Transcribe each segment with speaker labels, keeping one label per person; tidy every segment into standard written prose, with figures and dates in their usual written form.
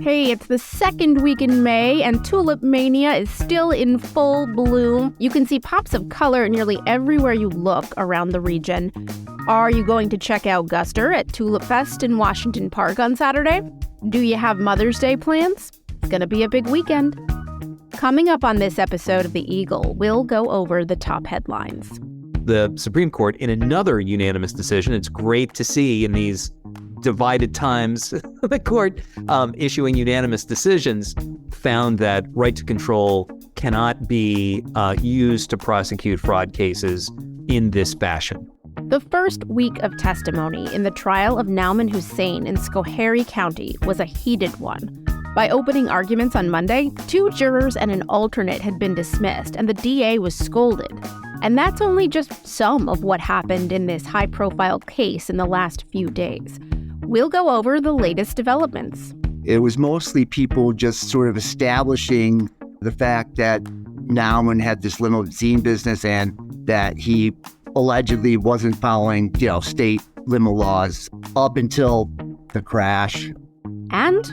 Speaker 1: Hey, it's the second week in May, and tulip mania is still in full bloom. You can see pops of color nearly everywhere you look around the region. Are you going to check out Guster at Tulip Fest in Washington Park on Saturday? Do you have Mother's Day plans? It's gonna be a big weekend. Coming up on this episode of The Eagle, we'll go over the top headlines.
Speaker 2: The Supreme Court, in another unanimous decision, it's great to see in these divided times, the court issuing unanimous decisions, found that right to control cannot be used to prosecute fraud cases in this fashion.
Speaker 1: The first week of testimony in the trial of Nauman Hussain in Schoharie County was a heated one. By opening arguments on Monday, 2 jurors and an alternate had been dismissed, and the DA was scolded. And that's only just some of what happened in this high-profile case in the last few days. We'll go over the latest developments.
Speaker 3: It was mostly people just sort of establishing the fact that Nauman had this limousine business and that he allegedly wasn't following, state limo laws up until the crash.
Speaker 1: And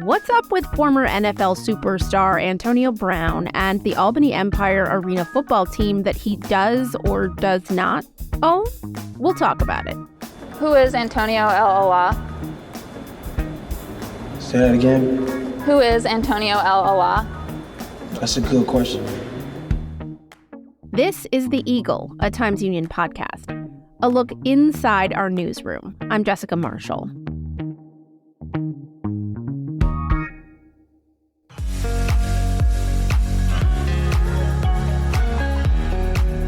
Speaker 1: what's up with former NFL superstar Antonio Brown and the Albany Empire arena football team that he does or does not own? We'll talk about it.
Speaker 4: Who is Antonio El-Allah?
Speaker 5: Say that again?
Speaker 4: Who is Antonio El-Allah?
Speaker 5: That's a good question.
Speaker 1: This is The Eagle, a Times Union podcast. A look inside our newsroom. I'm Jessica Marshall.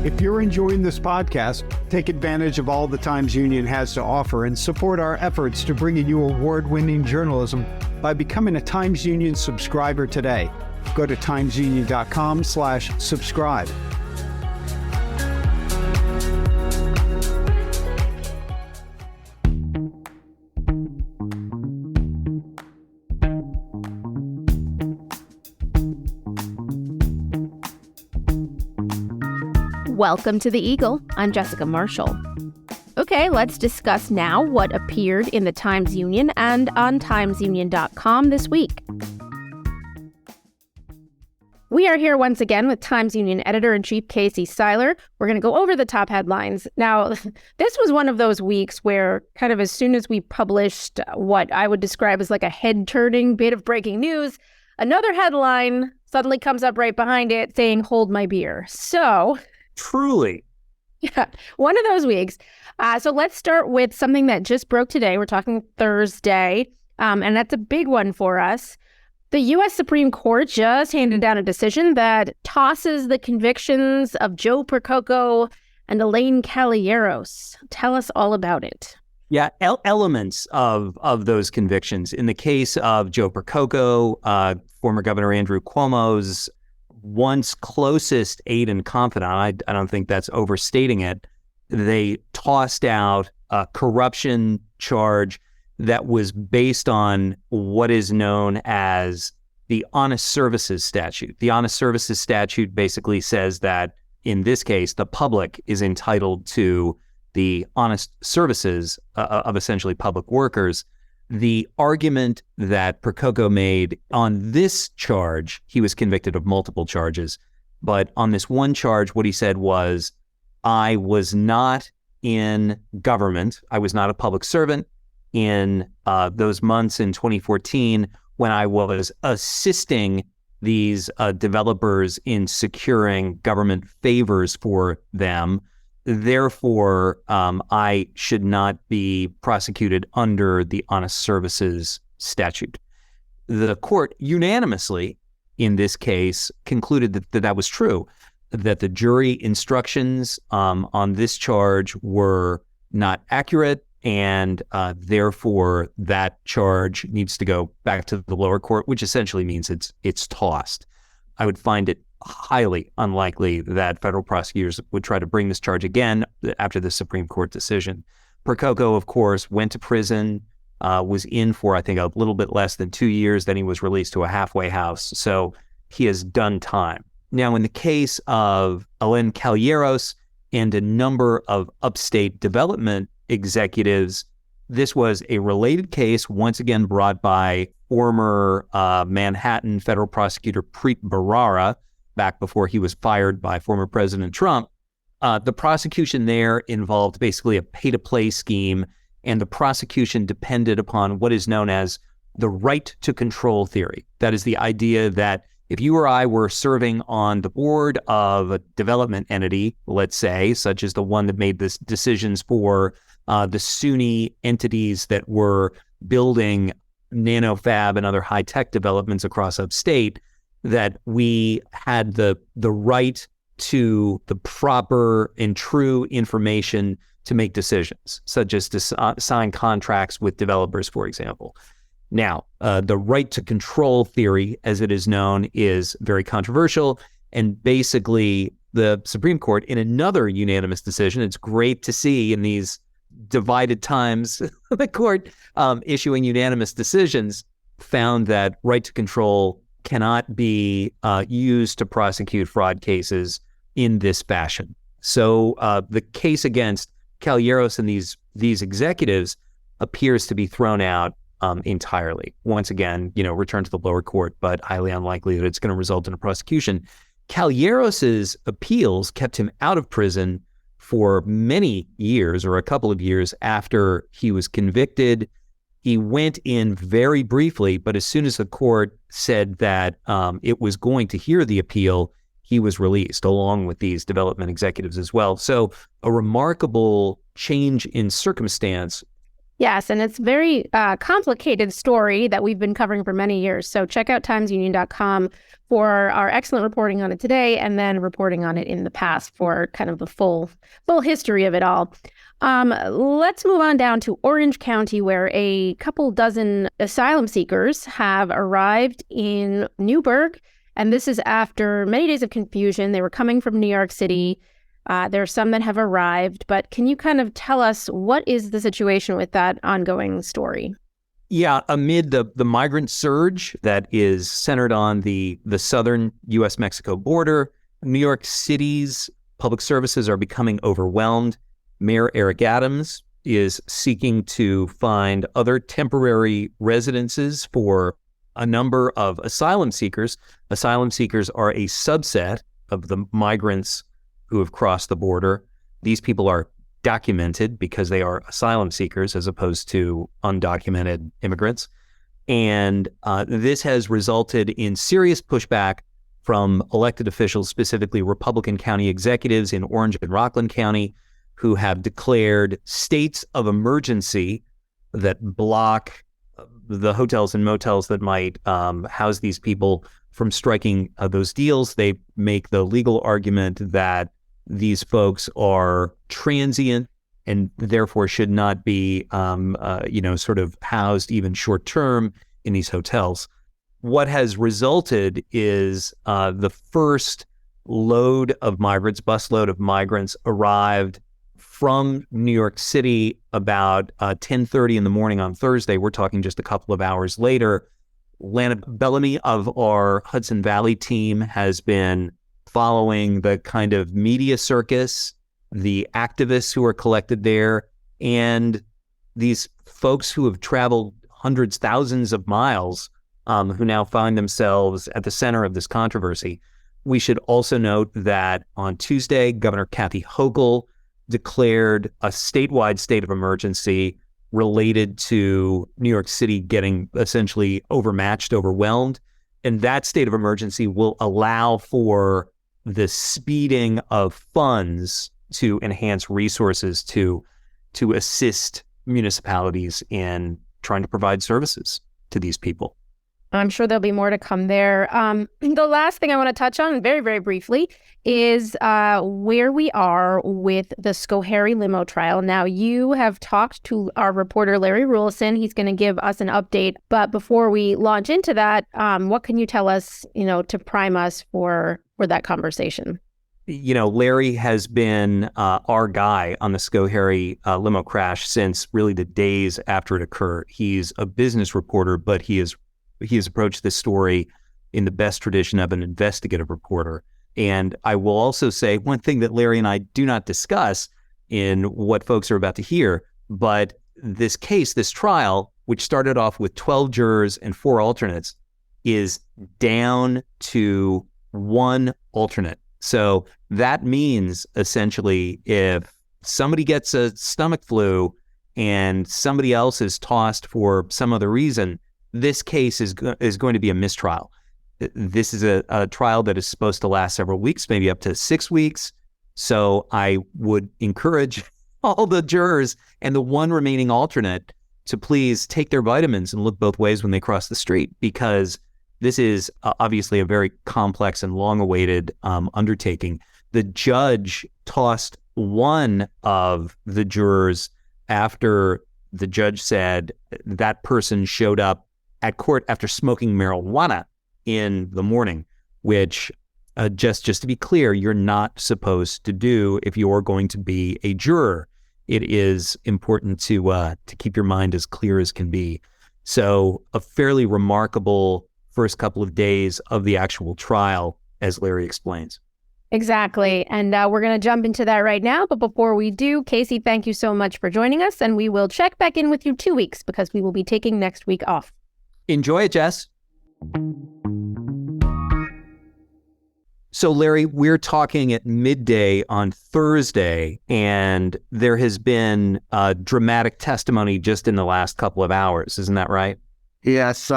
Speaker 6: If you're enjoying this podcast, take advantage of all the Times Union has to offer and support our efforts to bring you award-winning journalism by becoming a Times Union subscriber today. Go to timesunion.com/subscribe.
Speaker 1: Welcome to The Eagle. I'm Jessica Marshall. Okay, let's discuss now what appeared in the Times Union and on timesunion.com this week. We are here once again with Times Union editor-in-chief Casey Seiler. We're going to go over the top headlines. Now, this was one of those weeks where kind of as soon as we published what I would describe as like a head-turning bit of breaking news, another headline suddenly comes up right behind it saying, "Hold my beer." So
Speaker 2: Truly.
Speaker 1: Yeah, one of those weeks. So let's start with something that just broke today. We're talking Thursday, and that's a big one for us. The U.S. Supreme Court just handed down a decision that tosses the convictions of Joe Percoco and Elaine Caballeros. Tell us all about it.
Speaker 2: Yeah, elements of those convictions. In the case of Joe Percoco, former Governor Andrew Cuomo's once closest aide and confidant, I don't think that's overstating it, they tossed out a corruption charge that was based on what is known as the Honest Services Statute. The Honest Services Statute basically says that, in this case, the public is entitled to the honest services of essentially public workers. The argument that Percoco made on this charge, he was convicted of multiple charges, but on this one charge, what he said was, I was not in government, I was not a public servant in those months in 2014 when I was assisting these developers in securing government favors for them. Therefore, I should not be prosecuted under the Honest Services Statute. The court unanimously, in this case, concluded that that was true, that the jury instructions on this charge were not accurate, and therefore that charge needs to go back to the lower court, which essentially means it's tossed. I would find it highly unlikely that federal prosecutors would try to bring this charge again after the Supreme Court decision. Percoco, of course, went to prison, was in for, I think, a little bit less than 2 years. Then he was released to a halfway house. So he has done time. Now, in the case of Elaine Caballeros and a number of upstate development executives, This was a related case, once again brought by former Manhattan federal prosecutor Preet Bharara, back before he was fired by former President Trump. The prosecution there involved basically a pay-to-play scheme, and the prosecution depended upon what is known as the right to control theory. That is the idea that if you or I were serving on the board of a development entity, let's say, such as the one that made the decisions for the SUNY entities that were building nanofab and other high-tech developments across upstate, that we had the right to the proper and true information to make decisions, such as to sign contracts with developers, for example. Now, the right to control theory, as it is known, is very controversial. And basically, the Supreme Court, in another unanimous decision, it's great to see in these divided times, the court issuing unanimous decisions, found that right to control cannot be used to prosecute fraud cases in this fashion. So the case against Calleros and these executives appears to be thrown out entirely. Once again, returned to the lower court, but highly unlikely that it's going to result in a prosecution. Calleros's appeals kept him out of prison for many years, or a couple of years after he was convicted. He went in very briefly, but as soon as the court said that it was going to hear the appeal, he was released, along with these development executives as well. So a remarkable change in circumstance.
Speaker 1: Yes, and it's a very complicated story that we've been covering for many years. So check out timesunion.com for our excellent reporting on it today, and then reporting on it in the past for kind of the full history of it all. Let's move on down to Orange County, where a couple dozen asylum seekers have arrived in Newburgh. And this is after many days of confusion. They were coming from New York City. There are some that have arrived, but can you kind of tell us what is the situation with that ongoing story?
Speaker 2: Yeah, amid the migrant surge that is centered on the southern U.S.-Mexico border, New York City's public services are becoming overwhelmed. Mayor Eric Adams is seeking to find other temporary residences for a number of asylum seekers. Asylum seekers are a subset of the migrants who have crossed the border. These people are documented because they are asylum seekers as opposed to undocumented immigrants. And this has resulted in serious pushback from elected officials, specifically Republican county executives in Orange and Rockland County, who have declared states of emergency that block the hotels and motels that might house these people from striking those deals. They make the legal argument that these folks are transient and therefore should not be, sort of housed even short term in these hotels. What has resulted is the first load of migrants, busload of migrants, arrived from New York City about 10:30 in the morning on Thursday. We're talking just a couple of hours later. Lana Bellamy of our Hudson Valley team has been following the kind of media circus, the activists who are collected there, and these folks who have traveled hundreds, thousands of miles, who now find themselves at the center of this controversy. We should also note that on Tuesday, Governor Kathy Hochul declared a statewide state of emergency related to New York City getting essentially overmatched, overwhelmed. And that state of emergency will allow for the speeding of funds to enhance resources to assist municipalities in trying to provide services to these people.
Speaker 1: I'm sure there'll be more to come there. The last thing I want to touch on very, very briefly is where we are with the Schoharie limo trial. Now, you have talked to our reporter, Larry Rulison. He's going to give us an update. But before we launch into that, what can you tell us, to prime us for that conversation?
Speaker 2: Larry has been our guy on the Schoharie limo crash since really the days after it occurred. He's a business reporter, but he has approached this story in the best tradition of an investigative reporter. And I will also say one thing that Larry and I do not discuss in what folks are about to hear, but this case, this trial, which started off with 12 jurors and 4 alternates, is down to 1 alternate. So that means essentially if somebody gets a stomach flu and somebody else is tossed for some other reason, this case is going to be a mistrial. This is a trial that is supposed to last several weeks, maybe up to 6 weeks. So I would encourage all the jurors and the 1 remaining alternate to please take their vitamins and look both ways when they cross the street, because this is obviously a very complex and long-awaited undertaking. The judge tossed one of the jurors after the judge said that person showed up at court after smoking marijuana in the morning, which just to be clear, you're not supposed to do if you're going to be a juror. It is important to keep your mind as clear as can be. So a fairly remarkable first couple of days of the actual trial, as Larry explains.
Speaker 1: Exactly. And we're going to jump into that right now. But before we do, Casey, thank you so much for joining us. And we will check back in with you 2 weeks because we will be taking next week off.
Speaker 2: Enjoy it, Jess. So, Larry, we're talking at midday on Thursday, and there has been dramatic testimony just in the last couple of hours. Isn't that right?
Speaker 3: Yes.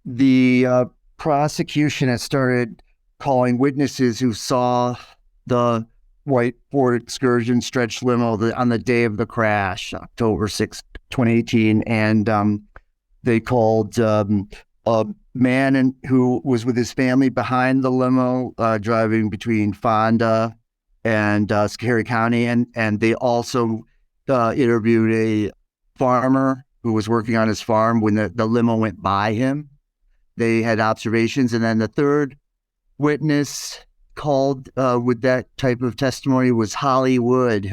Speaker 3: The prosecution has started calling witnesses who saw the white Ford Excursion stretch limo on the day of the crash, October 6, 2018. And they called a man who was with his family behind the limo, driving between Fonda and Schoharie County. And they also interviewed a farmer who was working on his farm when the limo went by him. They had observations. And then the third witness called with that type of testimony was Holly Wood,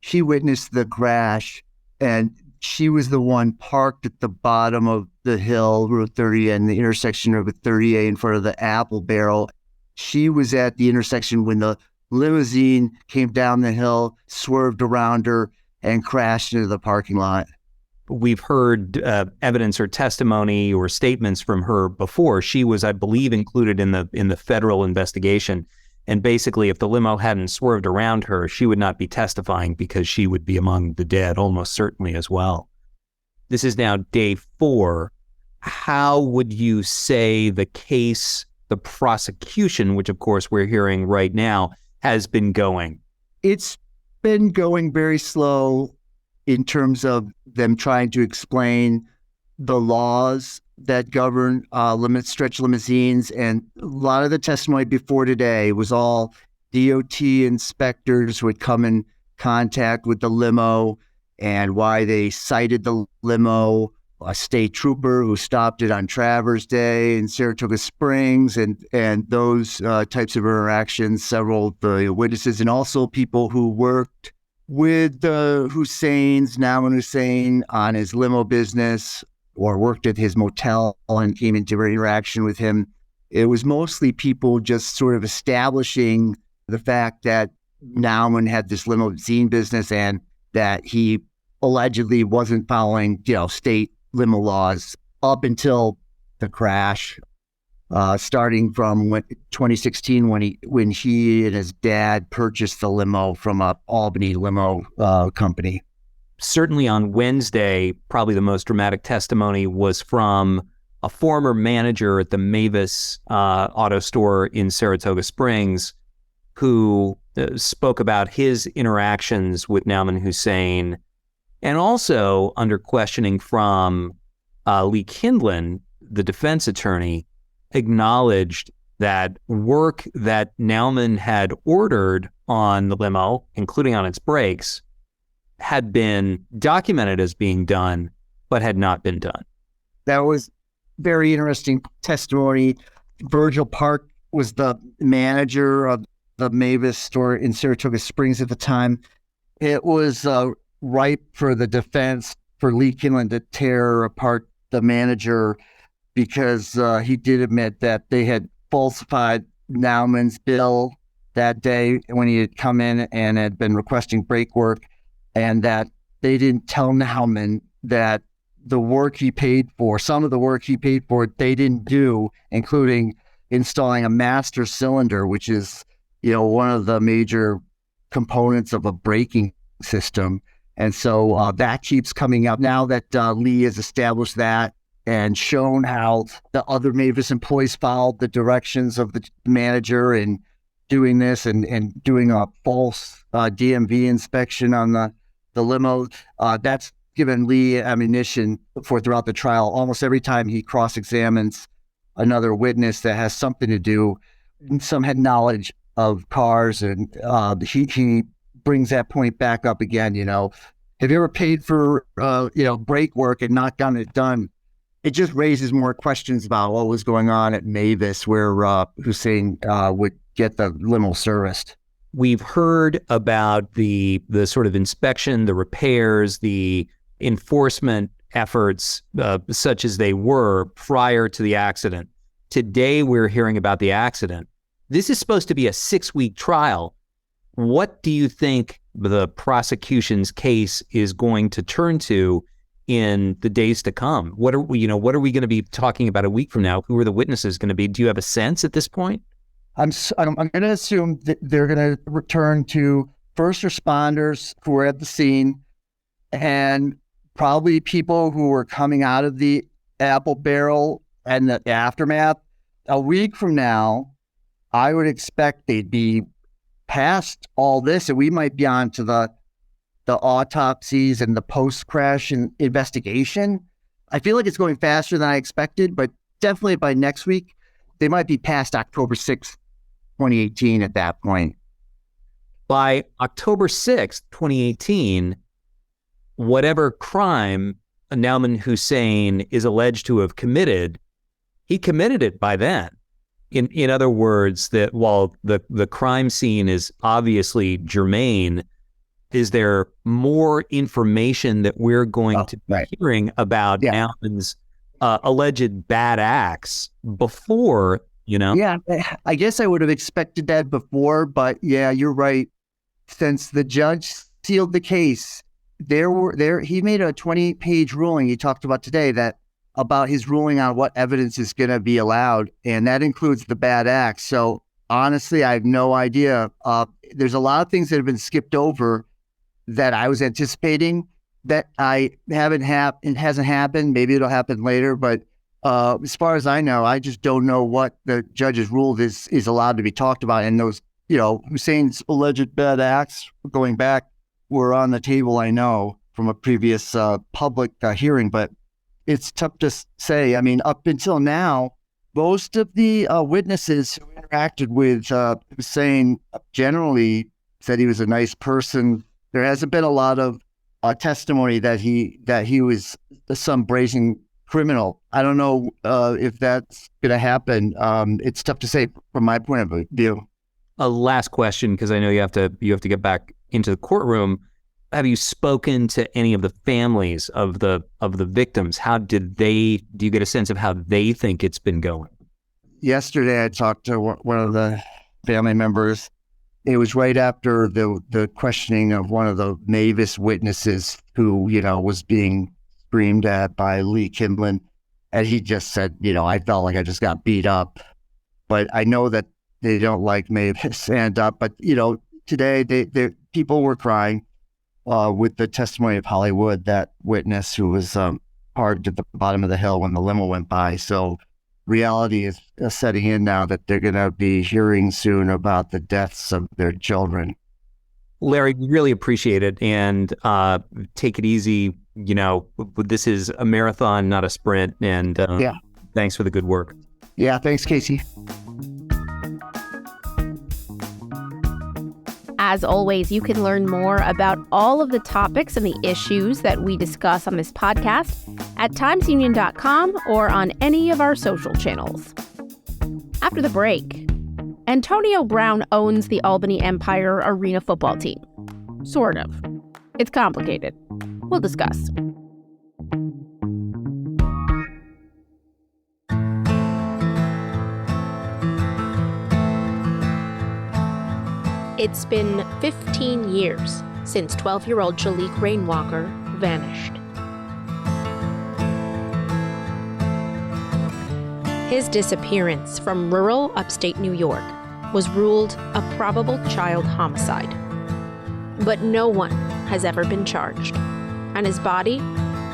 Speaker 3: she witnessed the crash, and she was the one parked at the bottom of the hill, Route 30, and the intersection of 30A in front of the Apple Barrel. She was at the intersection when the limousine came down the hill, swerved around her, and crashed into the parking lot.
Speaker 2: We've heard evidence or testimony or statements from her before. She was, I believe, included in the federal investigation. And basically, if the limo hadn't swerved around her, she would not be testifying because she would be among the dead, almost certainly as well. This is now day 4. How would you say the case, the prosecution, which of course we're hearing right now, has been going?
Speaker 3: It's been going very slow in terms of them trying to explain the laws that govern stretch limousines. And a lot of the testimony before today was all DOT inspectors who would come in contact with the limo and why they cited the limo, a state trooper who stopped it on Travers Day in Saratoga Springs, and those types of interactions, several of the witnesses, and also people who worked with Nauman Hussain on his limo business or worked at his motel and came into interaction with him. It was mostly people just sort of establishing the fact that Nauman had this limousine business and that he allegedly wasn't following, state limo laws up until the crash, starting from 2016 when he and his dad purchased the limo from a Albany limo company.
Speaker 2: Certainly on Wednesday, probably the most dramatic testimony was from a former manager at the Mavis auto store in Saratoga Springs who spoke about his interactions with Nauman Hussain, and also under questioning from Lee Kindlon, the defense attorney, acknowledged that work that Nauman had ordered on the limo, including on its brakes, had been documented as being done, but had not been done.
Speaker 3: That was very interesting testimony. Virgil Park was the manager of the Mavis store in Saratoga Springs at the time. It was ripe for the defense, for Lee Kindlon to tear apart the manager, because he did admit that they had falsified Nauman's bill that day when he had come in and had been requesting brake work, and that they didn't tell Nauman that the work he paid for, some of the work he paid for, they didn't do, including installing a master cylinder, which is, one of the major components of a braking system. And so that keeps coming up now that Lee has established that and shown how the other Mavis employees followed the directions of the manager in doing this and doing a false DMV inspection on the limo. That's given Lee ammunition for throughout the trial. Almost every time he cross-examines another witness that has something to do, some had knowledge of cars, and he brings that point back up again. Have you ever paid for brake work and not gotten it done? It just raises more questions about what was going on at Mavis, where Hussain would get the limo serviced.
Speaker 2: We've heard about the sort of inspection, the repairs, the enforcement efforts, such as they were prior to the accident. Today, we're hearing about the accident. This is supposed to be a 6-week trial. What do you think the prosecution's case is going to turn to in the days to come? What are we going to be talking about a week from now? Who are the witnesses going to be? Do you have a sense at this point?
Speaker 3: I'm going to assume that they're going to return to first responders who were at the scene and probably people who were coming out of the apple barrel and the aftermath. A week from now, I would expect they'd be past all this, and we might be on to the autopsies and the post-crash investigation. I feel like it's going faster than I expected, but definitely by next week, they might be past October 6th, 2018 at that point.
Speaker 2: By October 6th, 2018, whatever crime Nauman Hussain is alleged to have committed, he committed it by then. In other words, that while the crime scene is obviously germane, is there more information that we're going to be hearing about Nauman's alleged bad acts before,
Speaker 3: Yeah, I guess I would have expected that before, but yeah, you're right. Since the judge sealed the case, he made a 20-page ruling he talked about today about his ruling on what evidence is going to be allowed, and that includes the bad acts. So honestly, I have no idea. There's a lot of things that have been skipped over that I was anticipating that hasn't happened. Maybe it'll happen later, but as far as I know, I just don't know what the judge has ruled is allowed to be talked about. And those, Hussain's alleged bad acts going back were on the table, I know, from a previous public hearing, but it's tough to say. I mean, up until now, most of the witnesses who interacted with Hussain generally said he was a nice person. There hasn't been a lot of testimony that he was some brazen criminal. I don't know if that's going to happen. It's tough to say from my point of view.
Speaker 2: A last question, because I know you have to get back into the courtroom. Have you spoken to any of the families of the victims? Do you get a sense of how they think it's been going?
Speaker 3: Yesterday, I talked to one of the family members. It was right after the questioning of one of the Mavis witnesses who, was being screamed at by Lee Kimblin. And he just said, I felt like I just got beat up. But I know that they don't like Mavis. And, but, today people were crying with the testimony of Hollywood, that witness who was parked at the bottom of the hill when the limo went by. So reality is setting in now that they're going to be hearing soon about the deaths of their children.
Speaker 2: Larry, we really appreciate it, and take it easy. This is a marathon, not a sprint, and thanks for the good work.
Speaker 3: Yeah, thanks, Casey.
Speaker 1: As always, you can learn more about all of the topics and the issues that we discuss on this podcast at timesunion.com or on any of our social channels. After the break, Antonio Brown owns the Albany Empire arena football team. Sort of. It's complicated. We'll discuss. It's been 15 years since 12-year-old Shalik Rainwalker vanished. His disappearance from rural upstate New York was ruled a probable child homicide. But no one has ever been charged, and his body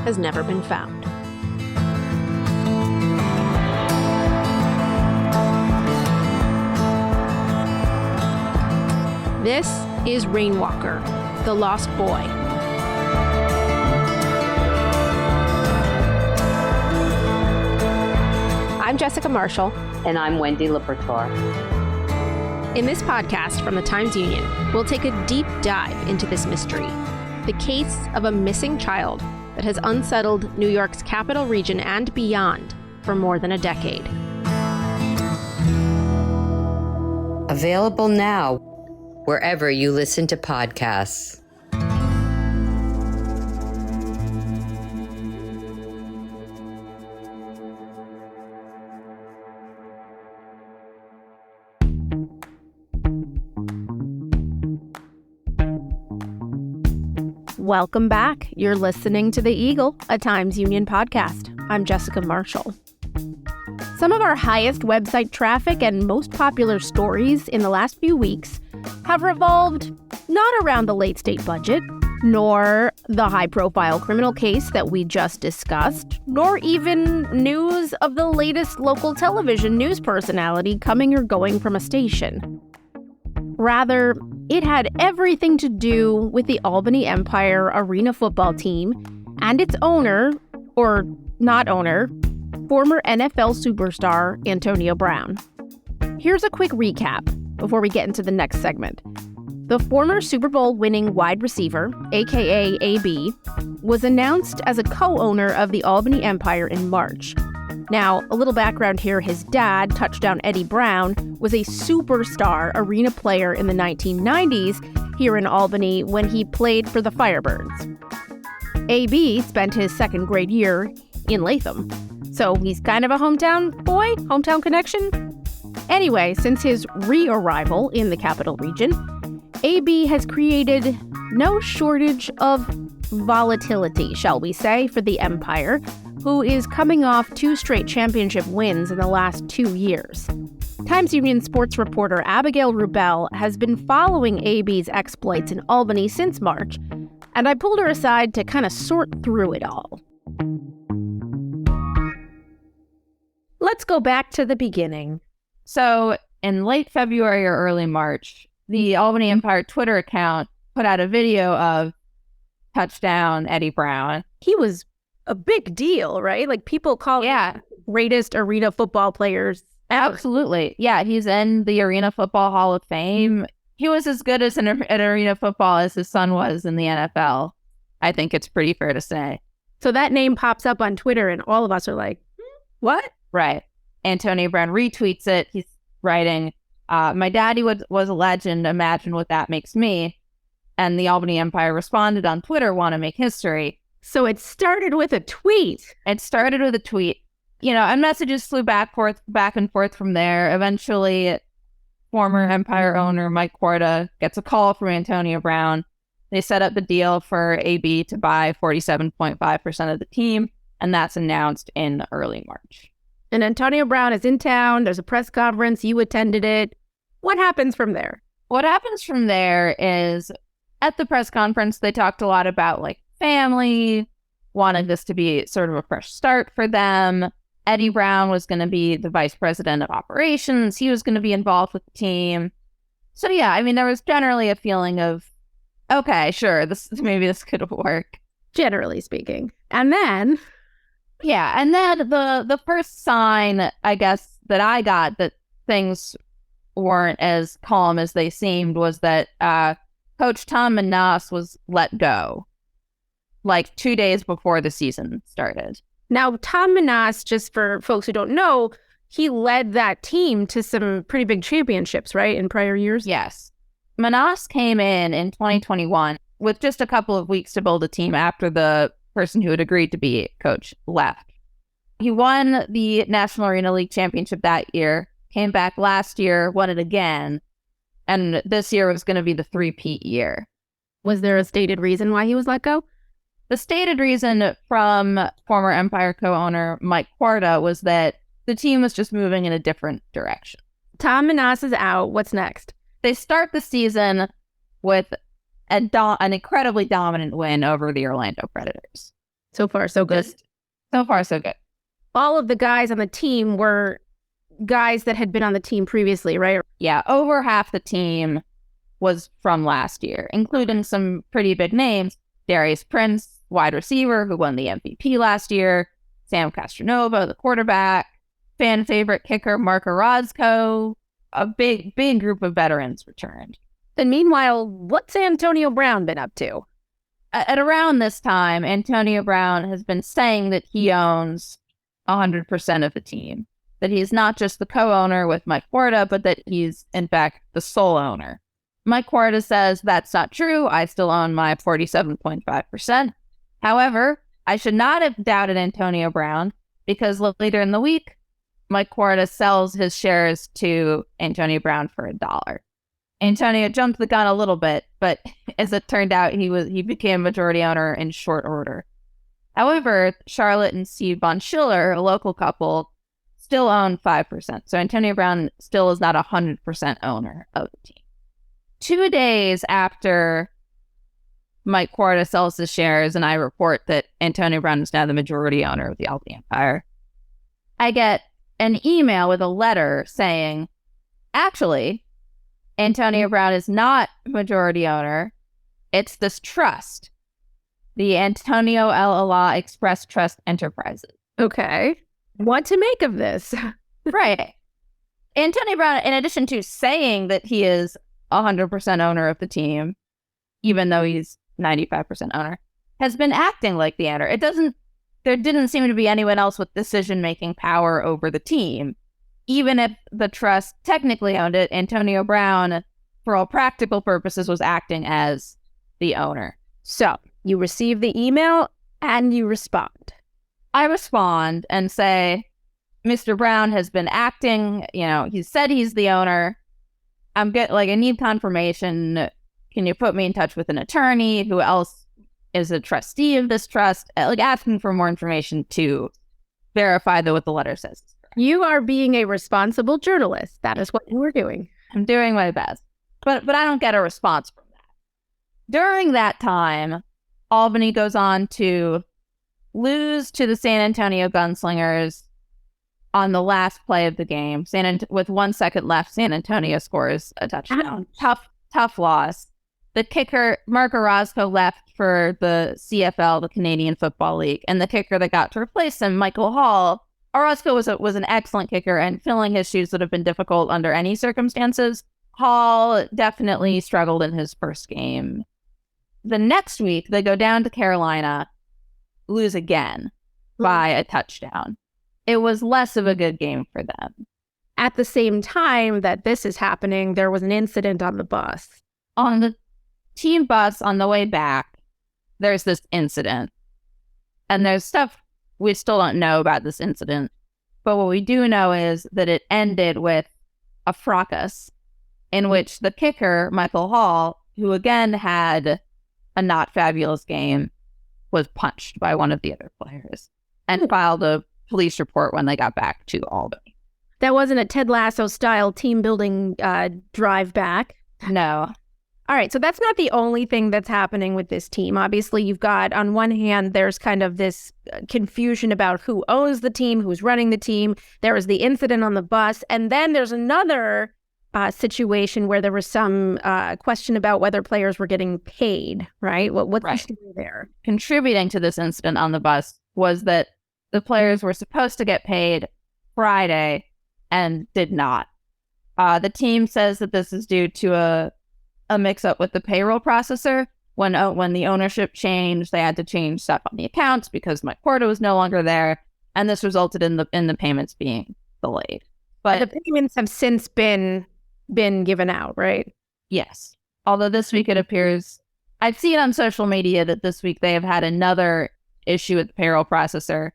Speaker 1: has never been found. This is Rainwalker, the Lost Boy. I'm Jessica Marshall.
Speaker 7: And I'm Wendy Libertor.
Speaker 1: In this podcast from the Times-Union, we'll take a deep dive into this mystery, the case of a missing child that has unsettled New York's capital region and beyond for more than a decade.
Speaker 7: Available now, wherever you listen to podcasts.
Speaker 1: Welcome back. You're listening to The Eagle, a Times-Union podcast. I'm Jessica Marshall. Some of our highest website traffic and most popular stories in the last few weeks have revolved not around the late state budget, nor the high-profile criminal case that we just discussed, nor even news of the latest local television news personality coming or going from a station. Rather, it had everything to do with the Albany Empire arena football team and its owner, or not owner, former NFL superstar Antonio Brown. Here's a quick recap before we get into the next segment. The former Super Bowl winning wide receiver, aka AB, was announced as a co-owner of the Albany Empire in March. Now, a little background here, his dad, touchdown Eddie Brown, was a superstar arena player in the 1990s here in Albany when he played for the Firebirds. AB spent his second grade year in Latham, so he's kind of a hometown boy, hometown connection. Anyway, since his re-arrival in the capital region, AB has created no shortage of volatility, shall we say, for the Empire, who is coming off 2 straight championship wins in the last 2 years. Times-Union sports reporter Abigail Rubel has been following AB's exploits in Albany since March, and I pulled her aside to kind of sort through it all. Let's go back to the beginning.
Speaker 4: So in late February or early March, the Albany Empire Twitter account put out a video of touchdown Eddie Brown.
Speaker 1: He was a big deal, right? Like, people call him greatest arena football players ever.
Speaker 4: Absolutely. Yeah, he's in the Arena Football Hall of Fame. He was as good as at arena football as his son was in the NFL. I think it's pretty fair to say.
Speaker 1: So that name pops up on Twitter and all of us are like, what?
Speaker 4: Right. Antonio Brown retweets it. He's writing, my daddy was a legend. Imagine what that makes me. And the Albany Empire responded on Twitter, want to make history.
Speaker 1: So it started with a tweet.
Speaker 4: It started with a tweet. You know, and messages flew back and forth from there. Eventually, former Empire owner Mike Quarta gets a call from Antonio Brown. They set up the deal for AB to buy 47.5% of the team, and that's announced in early March.
Speaker 1: And Antonio Brown is in town. There's a press conference. You attended it. What happens from there?
Speaker 4: What happens from there is, at the press conference, they talked a lot about, like, family, wanted this to be sort of a fresh start for them. Eddie Brown was going to be the vice president of operations. He was going to be involved with the team. So yeah, I mean, there was generally a feeling of, okay, sure, maybe this could work.
Speaker 1: Generally speaking. And then
Speaker 4: the first sign, I guess, that I got that things weren't as calm as they seemed was that Coach Tom Manas was let go, like 2 days before the season started.
Speaker 1: Now, Tom Manas, just for folks who don't know, he led that team to some pretty big championships, right, in prior years?
Speaker 4: Yes. Manas came in 2021 with just a couple of weeks to build a team after the person who had agreed to be coach left. He won the National Arena League Championship that year, came back last year, won it again, and this year was going to be the three-peat year.
Speaker 1: Was there a stated reason why he was let go?
Speaker 4: The stated reason from former Empire co-owner Mike Quarta was that the team was just moving in a different direction.
Speaker 1: Tom Menas is out. What's next?
Speaker 4: They start the season with an incredibly dominant win over the Orlando Predators.
Speaker 1: So far, so good.
Speaker 4: So far, so good.
Speaker 1: All of the guys on the team were guys that had been on the team previously, right?
Speaker 4: Yeah, over half the team was from last year, including some pretty big names. Darius Prince, wide receiver, who won the MVP last year. Sam Castronova, the quarterback. Fan favorite kicker Mark Orozco. A big group of veterans returned.
Speaker 1: And meanwhile, what's Antonio Brown been up to?
Speaker 4: At around this time, Antonio Brown has been saying that he owns 100% of the team. That he's not just the co-owner with Mike Quarta, but that he's, in fact, the sole owner. Mike Quarta says that's not true. I still own my 47.5%. However, I should not have doubted Antonio Brown because later in the week, Mike Quarta sells his shares to Antonio Brown for $1. Antonio jumped the gun a little bit, but as it turned out, he became majority owner in short order. However, Charlotte and Steve Von Schiller, a local couple, still own 5%. So Antonio Brown still is not 100% owner of the team. 2 days after Mike Quarta sells his shares and I report that Antonio Brown is now the majority owner of the Albany Empire, I get an email with a letter saying, actually, Antonio Brown is not majority owner. It's this trust, the Antonio L. Allah Express Trust Enterprises.
Speaker 1: Okay. What to make of this?
Speaker 4: Right. Antonio Brown, in addition to saying that he is 100% owner of the team, even though he's 95% owner, has been acting like the owner. There didn't seem to be anyone else with decision-making power over the team. Even if the trust technically owned it, Antonio Brown, for all practical purposes, was acting as the owner.
Speaker 1: So, you receive the email and you respond.
Speaker 4: I respond and say, Mr. Brown has been acting, he said he's the owner. I need confirmation. Can you put me in touch with an attorney? Who else is a trustee of this trust? Asking for more information to verify that what the letter says.
Speaker 1: You are being a responsible journalist. That is what you were doing.
Speaker 4: I'm doing my best. But I don't get a response from that. During that time, Albany goes on to lose to the San Antonio Gunslingers on the last play of the game. With 1 second left, San Antonio scores a touchdown. Tough loss. The kicker, Mark Orozco, left for the CFL, the Canadian Football League, and the kicker that got to replace him, Michael Hall. Orozco was an excellent kicker, and filling his shoes would have been difficult under any circumstances. Hall definitely struggled in his first game. The next week, they go down to Carolina, lose again by a touchdown. It was less of a good game for them.
Speaker 1: At the same time that this is happening, there was an incident on the bus.
Speaker 4: On the team bus on the way back, there's this incident. And there's stuff we still don't know about this incident. But what we do know is that it ended with a fracas in which the kicker, Michael Hall, who again had a not fabulous game, was punched by one of the other players and filed a police report when they got back to Albany.
Speaker 1: That wasn't a Ted Lasso-style team-building drive back.
Speaker 4: No.
Speaker 1: All right, so that's not the only thing that's happening with this team. Obviously, you've got, on one hand, there's kind of this confusion about who owns the team, who's running the team. There was the incident on the bus, and then there's another situation where there was some question about whether players were getting paid, right? What's the story there?
Speaker 4: Contributing to this incident on the bus was that the players were supposed to get paid Friday and did not. The team says that this is due to a mix-up with the payroll processor. When the ownership changed, they had to change stuff on the accounts because Mike Quarta was no longer there, and this resulted in the payments being delayed. But
Speaker 1: the payments have since been given out, right?
Speaker 4: Yes. Although this week it appears, I've seen on social media that this week they have had another issue with the payroll processor.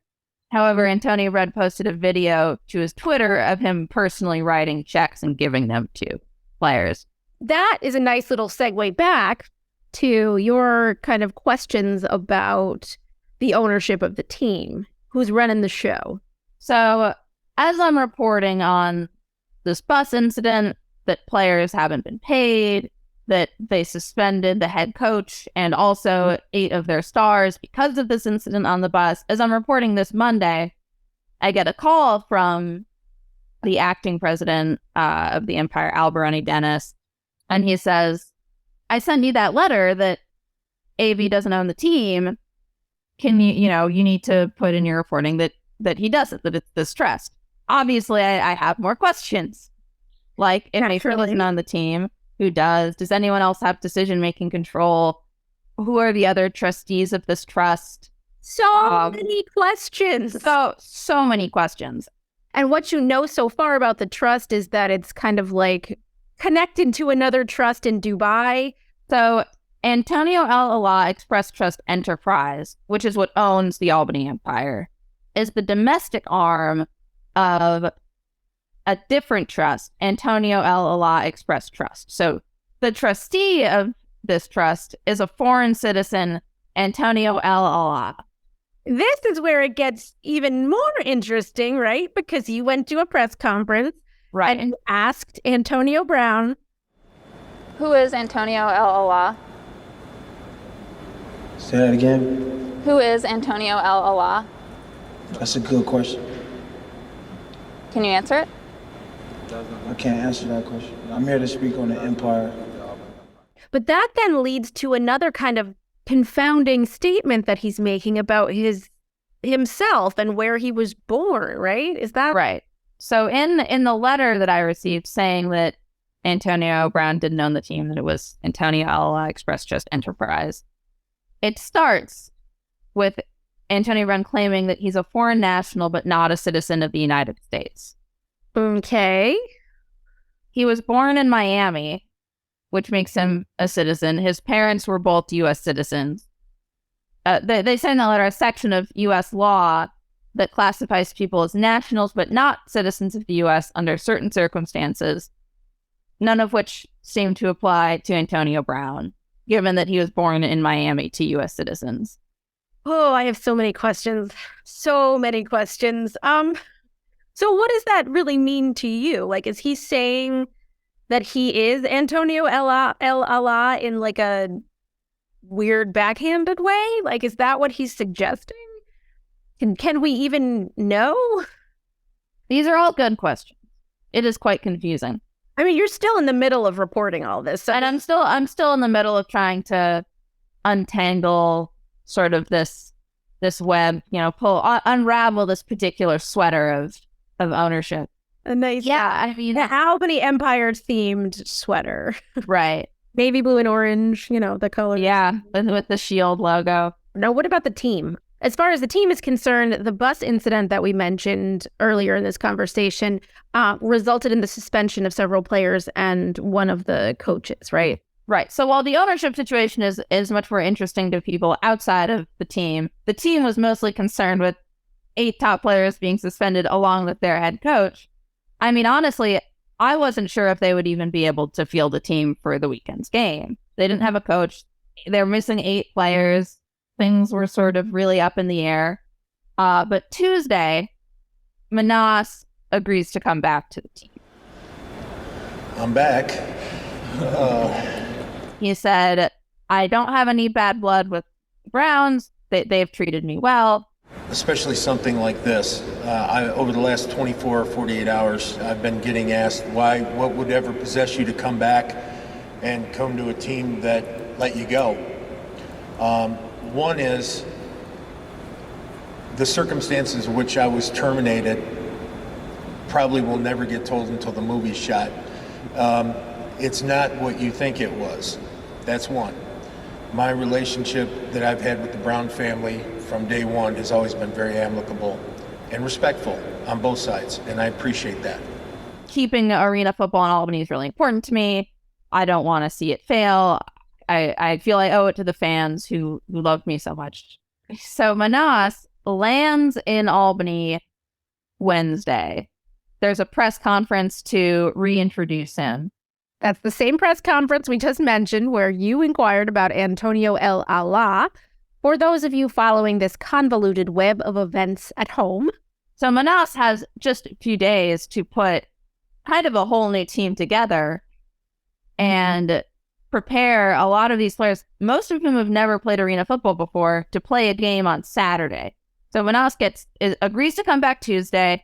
Speaker 4: However, Antonio Red posted a video to his Twitter of him personally writing checks and giving them to players.
Speaker 1: That is a nice little segue back to your kind of questions about the ownership of the team. Who's running the show?
Speaker 4: So as I'm reporting on this bus incident, that players haven't been paid, that they suspended the head coach and also 8 of their stars because of this incident on the bus. As I'm reporting this Monday, I get a call from the acting president of the Empire, Albany Dennis, and he says, I sent you that letter that AV doesn't own the team. Can you need to put in your reporting that he doesn't, that it's distressed. Obviously, I have more questions. Like, if he doesn't own the team, who does? Does anyone else have decision-making control? Who are the other trustees of this trust?
Speaker 1: So many questions.
Speaker 4: So many questions.
Speaker 1: And what you know so far about the trust is that it's kind of like connected to another trust in Dubai.
Speaker 4: So Antonio El Allah Express Trust Enterprise, which is what owns the Albany Empire, is the domestic arm of a different trust, Antonio El Allah Express Trust. So the trustee of this trust is a foreign citizen, Antonio El Allah.
Speaker 1: This is where it gets even more interesting, right? Because you went to a press conference and asked Antonio Brown.
Speaker 8: Who is Antonio El Allah?
Speaker 5: Say that again.
Speaker 8: Who is Antonio El Allah?
Speaker 5: That's a good question.
Speaker 8: Can you answer it?
Speaker 5: I can't answer that question. I'm here to speak on the Empire.
Speaker 1: But that then leads to another kind of confounding statement that he's making about himself and where he was born, right? Is that
Speaker 4: right? So in the letter that I received saying that Antonio Brown didn't own the team, that it was Antonio El Allah Express Trust Enterprise, it starts with Antonio Brown claiming that he's a foreign national but not a citizen of the United States.
Speaker 1: Okay.
Speaker 4: He was born in Miami, which makes him a citizen. His parents were both U.S. citizens. They say in that letter a section of U.S. law that classifies people as nationals but not citizens of the U.S. under certain circumstances, none of which seem to apply to Antonio Brown, given that he was born in Miami to U.S. citizens.
Speaker 1: Oh, I have so many questions. So many questions. So what does that really mean to you? Like, is he saying that he is Antonio El Allah in like a weird backhanded way? Like, is that what he's suggesting? Can we even know?
Speaker 4: These are all good questions. It is quite confusing.
Speaker 1: I mean, you're still in the middle of reporting all this. So
Speaker 4: and I'm still in the middle of trying to untangle sort of this web, unravel this particular sweater of ownership.
Speaker 1: A nice,
Speaker 4: I mean,
Speaker 1: the Albany Empire themed sweater.
Speaker 4: Right.
Speaker 1: Navy blue and orange, the colors.
Speaker 4: Yeah, with the shield logo.
Speaker 1: Now, what about the team? As far as the team is concerned, the bus incident that we mentioned earlier in this conversation resulted in the suspension of several players and one of the coaches, right?
Speaker 4: Right. So while the ownership situation is much more interesting to people outside of the team was mostly concerned with 8 top players being suspended along with their head coach. I mean, honestly, I wasn't sure if they would even be able to field a team for the weekend's game. They didn't have a coach. They're missing 8 players. Things were sort of really up in the air. But Tuesday, Manas agrees to come back to the team.
Speaker 5: I'm back.
Speaker 4: He said, I don't have any bad blood with Browns. They've treated me well.
Speaker 5: Especially something like this. Over the last 24 or 48 hours, I've been getting asked what would ever possess you to come back and come to a team that let you go. One is the circumstances in which I was terminated probably will never get told until the movie's shot. It's not what you think it was. That's one. My relationship that I've had with the Brown family from day one has always been very amicable and respectful on both sides, and I appreciate that.
Speaker 4: Keeping arena football in Albany is really important to me. I don't want to see it fail. I feel I owe it to the fans who loved me so much. So Manas lands in Albany Wednesday. There's a press conference to reintroduce him.
Speaker 1: That's the same press conference we just mentioned where you inquired about Antonio El Allah. For those of you following this convoluted web of events at home.
Speaker 4: So Manas has just a few days to put kind of a whole new team together and prepare a lot of these players, most of whom have never played arena football before, to play a game on Saturday. So Manas agrees to come back Tuesday,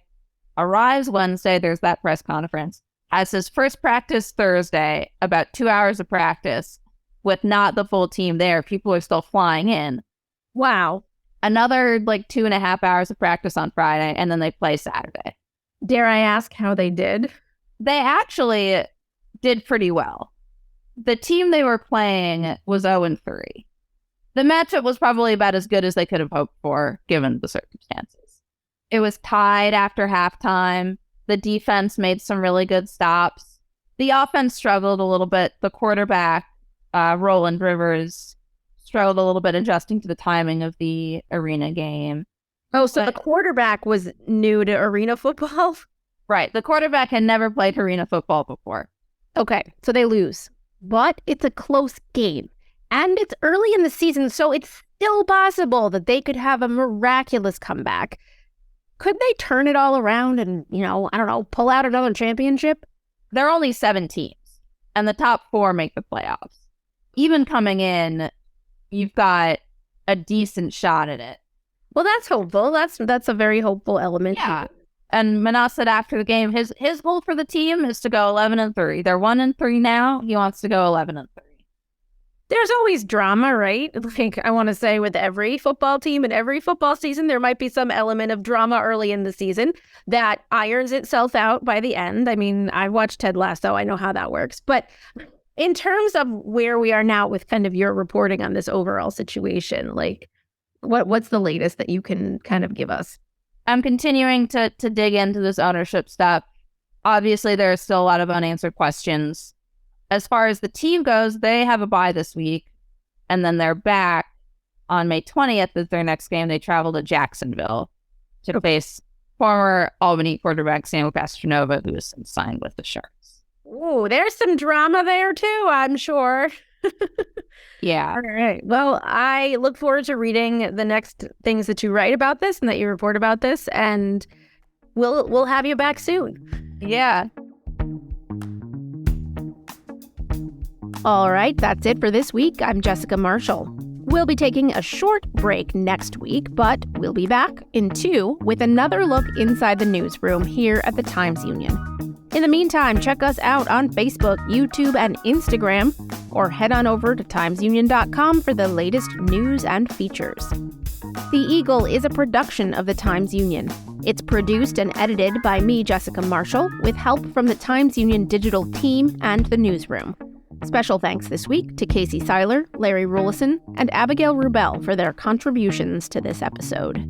Speaker 4: arrives Wednesday, there's that press conference, has his first practice Thursday, about 2 hours of practice with not the full team there. People are still flying in.
Speaker 1: Wow.
Speaker 4: Another 2.5 hours of practice on Friday, and then they play Saturday.
Speaker 1: Dare I ask how they did?
Speaker 4: They actually did pretty well. The team they were playing was 0-3. The matchup was probably about as good as they could have hoped for, given the circumstances. It was tied after halftime. The defense made some really good stops. The offense struggled a little bit. The quarterback, Roland Rivers, struggled a little bit adjusting to the timing of the arena game.
Speaker 1: Oh, so the quarterback was new to arena football?
Speaker 4: Right. The quarterback had never played arena football before.
Speaker 1: Okay, so they lose. But it's a close game. And it's early in the season, so it's still possible that they could have a miraculous comeback. Could they turn it all around and, pull out another championship?
Speaker 4: There are only 7 teams, and the top 4 make the playoffs. Even coming in, you've got a decent shot at it.
Speaker 1: Well, that's hopeful. That's a very hopeful element.
Speaker 4: Yeah. And Manas said after the game, his goal for the team is to go 11-3. They're 1-3 now. He wants to go 11-3.
Speaker 1: There's always drama, right? I want to say with every football team and every football season, there might be some element of drama early in the season that irons itself out by the end. I mean, I watched Ted Lasso. I know how that works. But in terms of where we are now with kind of your reporting on this overall situation, what's the latest that you can kind of give us?
Speaker 4: I'm continuing to dig into this ownership stuff. Obviously, there are still a lot of unanswered questions. As far as the team goes, they have a bye this week, and then they're back on May 20th as their next game. They travel to Jacksonville to face former Albany quarterback Samuel Castronova, who is signed with the Sharks.
Speaker 1: Oh, there's some drama there too, I'm sure.
Speaker 4: Yeah.
Speaker 1: All right. Well, I look forward to reading the next things that you write about this and that you report about this, and we'll have you back soon.
Speaker 4: Yeah.
Speaker 1: All right, that's it for this week. I'm Jessica Marshall. We'll be taking a short break next week, but we'll be back in 2 with another look inside the newsroom here at the Times-Union. In the meantime, check us out on Facebook, YouTube, and Instagram, or head on over to timesunion.com for the latest news and features. The Eagle is a production of the Times-Union. It's produced and edited by me, Jessica Marshall, with help from the Times-Union digital team and the newsroom. Special thanks this week to Casey Seiler, Larry Rulison, and Abigail Rubel for their contributions to this episode.